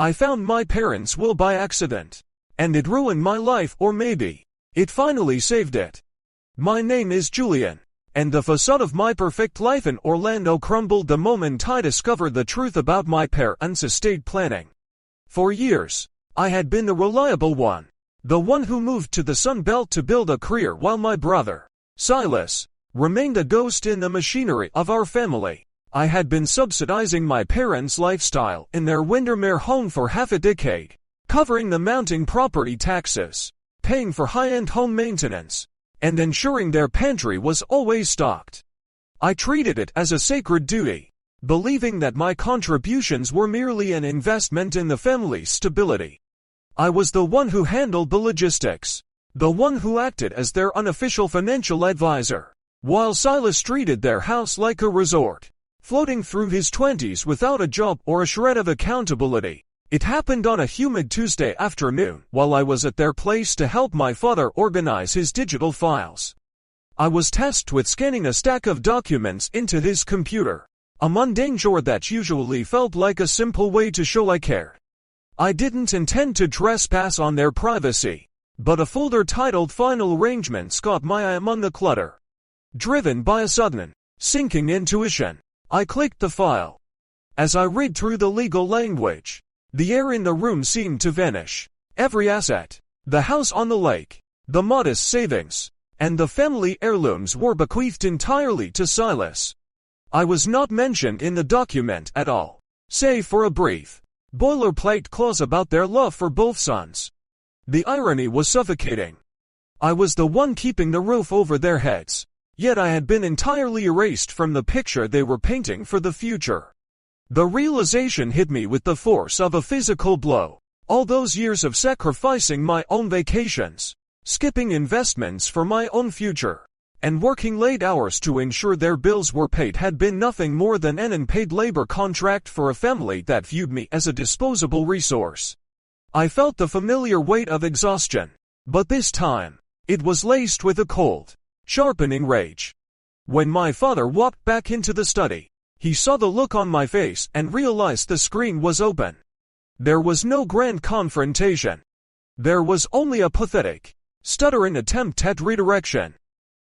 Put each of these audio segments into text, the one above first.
I found my parents' will by accident. And it ruined my life, or maybe it finally saved it. My name is Julian. And the facade of my perfect life in Orlando crumbled the moment I discovered the truth about my parents' estate planning. For years, I had been the reliable one. The one who moved to the Sun Belt to build a career while my brother, Silas, remained a ghost in the machinery of our family. I had been subsidizing my parents' lifestyle in their Windermere home for half a decade, covering the mounting property taxes, paying for high-end home maintenance, and ensuring their pantry was always stocked. I treated it as a sacred duty, believing that my contributions were merely an investment in the family's stability. I was the one who handled the logistics, the one who acted as their unofficial financial advisor, while Silas treated their house like a resort, floating through his 20s without a job or a shred of accountability. It happened on a humid Tuesday afternoon while I was at their place to help my father organize his digital files. I was tasked with scanning a stack of documents into his computer, a mundane chore that usually felt like a simple way to show I cared. I didn't intend to trespass on their privacy, but a folder titled Final Arrangements caught my eye among the clutter. Driven by a sudden, sinking intuition, I clicked the file. As I read through the legal language, the air in the room seemed to vanish. Every asset, the house on the lake, the modest savings, and the family heirlooms were bequeathed entirely to Silas. I was not mentioned in the document at all, save for a brief, boilerplate clause about their love for both sons. The irony was suffocating. I was the one keeping the roof over their heads, yet I had been entirely erased from the picture they were painting for the future. The realization hit me with the force of a physical blow. All those years of sacrificing my own vacations, skipping investments for my own future, and working late hours to ensure their bills were paid had been nothing more than an unpaid labor contract for a family that viewed me as a disposable resource. I felt the familiar weight of exhaustion, but this time, it was laced with a cold, sharpening rage. When my father walked back into the study, he saw the look on my face and realized the screen was open. There was no grand confrontation. There was only a pathetic, stuttering attempt at redirection.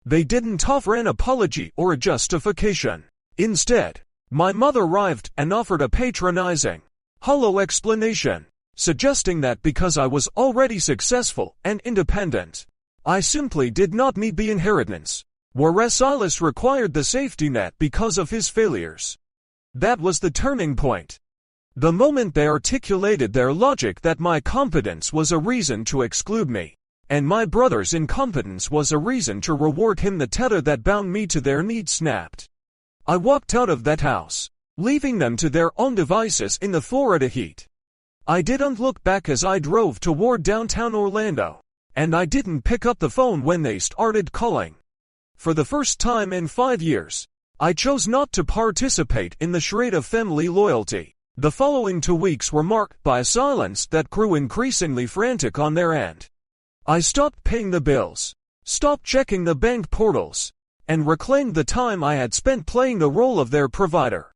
They didn't offer an apology or a justification. Instead, my mother arrived and offered a patronizing, hollow explanation, suggesting that because I was already successful and independent, I simply did not need the inheritance, whereas Silas required the safety net because of his failures. That was the turning point. The moment they articulated their logic that my competence was a reason to exclude me, and my brother's incompetence was a reason to reward him, the tether that bound me to their needs snapped. I walked out of that house, leaving them to their own devices in the Florida heat. I didn't look back as I drove toward downtown Orlando, and I didn't pick up the phone when they started calling. For the first time in 5 years, I chose not to participate in the charade of family loyalty. The following 2 weeks were marked by a silence that grew increasingly frantic on their end. I stopped paying the bills, stopped checking the bank portals, and reclaimed the time I had spent playing the role of their provider.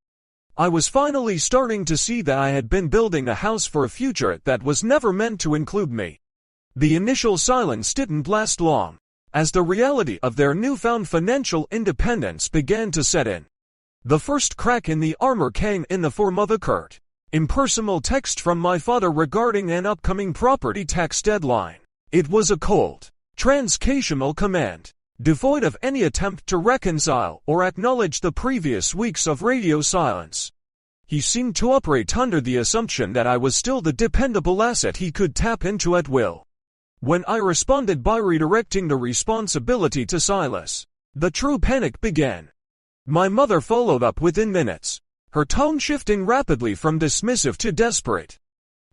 I was finally starting to see that I had been building a house for a future that was never meant to include me. The initial silence didn't last long, as the reality of their newfound financial independence began to set in. The first crack in the armor came in the form of a curt, impersonal text from my father regarding an upcoming property tax deadline. It was a cold, transactional command, devoid of any attempt to reconcile or acknowledge the previous weeks of radio silence. He seemed to operate under the assumption that I was still the dependable asset he could tap into at will. When I responded by redirecting the responsibility to Silas, the true panic began. My mother followed up within minutes, her tone shifting rapidly from dismissive to desperate.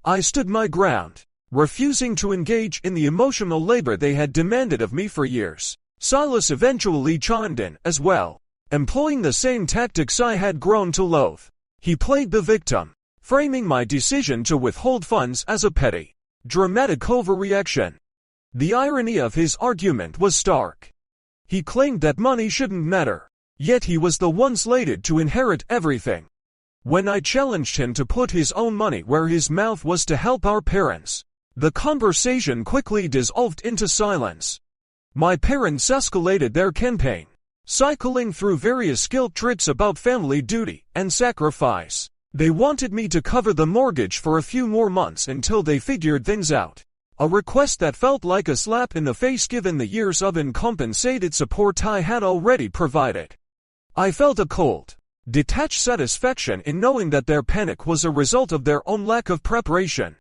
I stood my ground, refusing to engage in the emotional labor they had demanded of me for years. Silas eventually chimed in as well, employing the same tactics I had grown to loathe. He played the victim, framing my decision to withhold funds as a petty, dramatic overreaction. The irony of his argument was stark. He claimed that money shouldn't matter, yet he was the one slated to inherit everything. When I challenged him to put his own money where his mouth was to help our parents, the conversation quickly dissolved into silence. My parents escalated their campaign, cycling through various guilt trips about family duty and sacrifice. They wanted me to cover the mortgage for a few more months until they figured things out. A request that felt like a slap in the face given the years of uncompensated support I had already provided. I felt a cold, detached satisfaction in knowing that their panic was a result of their own lack of preparation.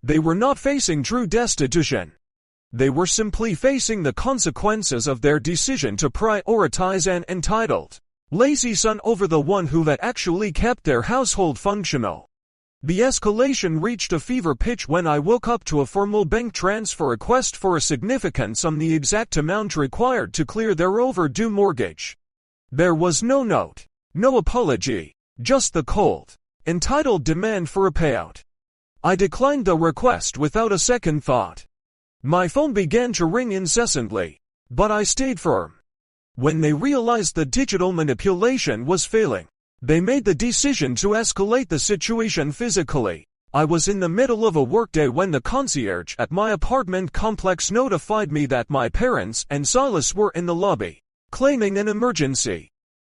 They were not facing true destitution. They were simply facing the consequences of their decision to prioritize an entitled, lazy son over the one who had actually kept their household functional. The escalation reached a fever pitch when I woke up to a formal bank transfer request for a significant sum, the exact amount required to clear their overdue mortgage. There was no note, no apology, just the cold, entitled demand for a payout. I declined the request without a second thought. My phone began to ring incessantly, but I stayed firm. When they realized the digital manipulation was failing, they made the decision to escalate the situation physically. I was in the middle of a workday when the concierge at my apartment complex notified me that my parents and Silas were in the lobby, claiming an emergency.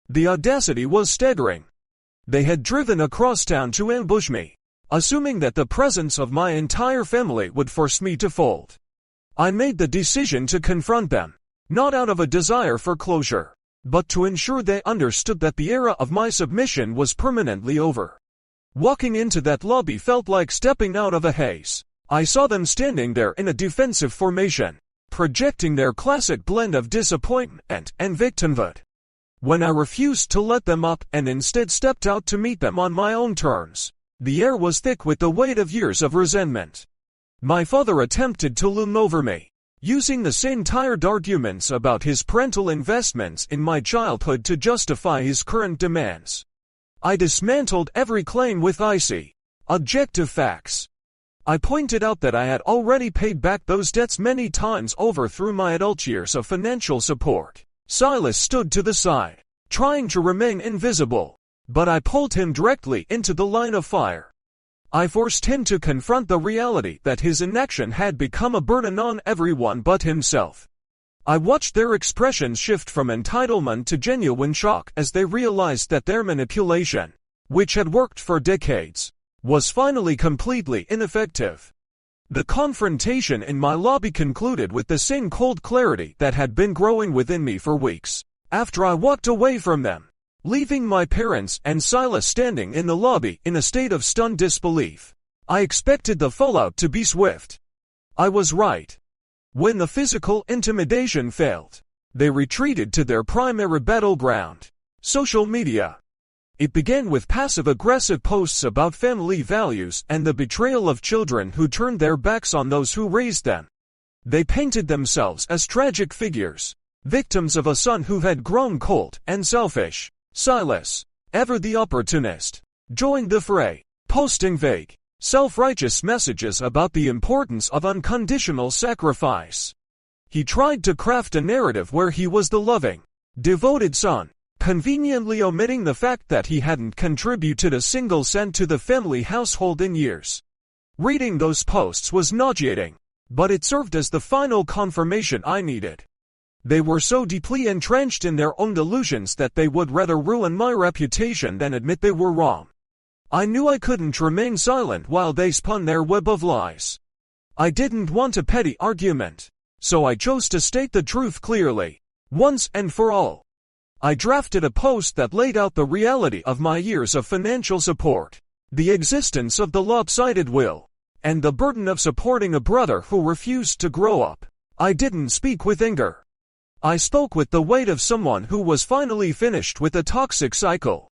The audacity was staggering. They had driven across town to ambush me, assuming that the presence of my entire family would force me to fold. I made the decision to confront them, not out of a desire for closure, but to ensure they understood that the era of my submission was permanently over. Walking into that lobby felt like stepping out of a haze. I saw them standing there in a defensive formation, projecting their classic blend of disappointment and victimhood. When I refused to let them up and instead stepped out to meet them on my own terms, the air was thick with the weight of years of resentment. My father attempted to loom over me, using the same tired arguments about his parental investments in my childhood to justify his current demands. I dismantled every claim with icy, objective facts. I pointed out that I had already paid back those debts many times over through my adult years of financial support. Silas stood to the side, trying to remain invisible, but I pulled him directly into the line of fire. I forced him to confront the reality that his inaction had become a burden on everyone but himself. I watched their expressions shift from entitlement to genuine shock as they realized that their manipulation, which had worked for decades, was finally completely ineffective. The confrontation in my lobby concluded with the same cold clarity that had been growing within me for weeks. After I walked away from them, leaving my parents and Silas standing in the lobby in a state of stunned disbelief, I expected the fallout to be swift. I was right. When the physical intimidation failed, they retreated to their primary battleground, social media. It began with passive-aggressive posts about family values and the betrayal of children who turned their backs on those who raised them. They painted themselves as tragic figures, victims of a son who had grown cold and selfish. Silas, ever the opportunist, joined the fray, posting vague, self-righteous messages about the importance of unconditional sacrifice. He tried to craft a narrative where he was the loving, devoted son, conveniently omitting the fact that he hadn't contributed a single cent to the family household in years. Reading those posts was nauseating, but it served as the final confirmation I needed. They were so deeply entrenched in their own delusions that they would rather ruin my reputation than admit they were wrong. I knew I couldn't remain silent while they spun their web of lies. I didn't want a petty argument, so I chose to state the truth clearly, once and for all. I drafted a post that laid out the reality of my years of financial support, the existence of the lopsided will, and the burden of supporting a brother who refused to grow up. I didn't speak with anger. I spoke with the weight of someone who was finally finished with a toxic cycle.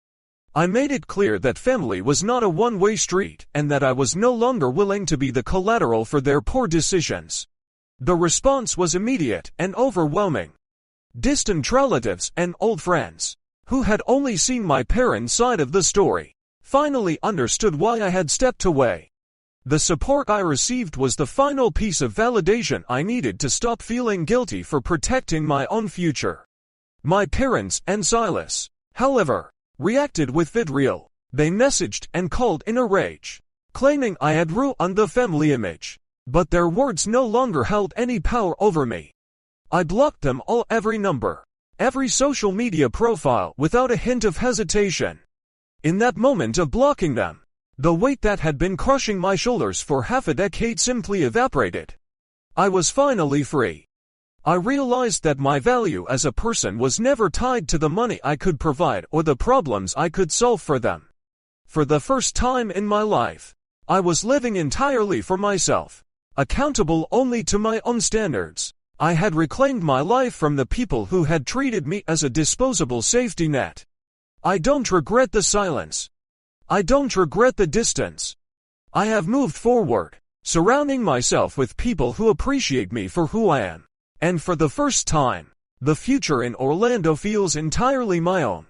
I made it clear that family was not a one-way street and that I was no longer willing to be the collateral for their poor decisions. The response was immediate and overwhelming. Distant relatives and old friends, who had only seen my parents' side of the story, finally understood why I had stepped away. The support I received was the final piece of validation I needed to stop feeling guilty for protecting my own future. My parents and Silas, however, reacted with vitriol. They messaged and called in a rage, claiming I had ruined the family image. But their words no longer held any power over me. I blocked them all, every number, every social media profile, without a hint of hesitation. In that moment of blocking them, the weight that had been crushing my shoulders for half a decade simply evaporated. I was finally free. I realized that my value as a person was never tied to the money I could provide or the problems I could solve for them. For the first time in my life, I was living entirely for myself, accountable only to my own standards. I had reclaimed my life from the people who had treated me as a disposable safety net. I don't regret the silence. I don't regret the distance. I have moved forward, surrounding myself with people who appreciate me for who I am. And for the first time, the future in Orlando feels entirely my own.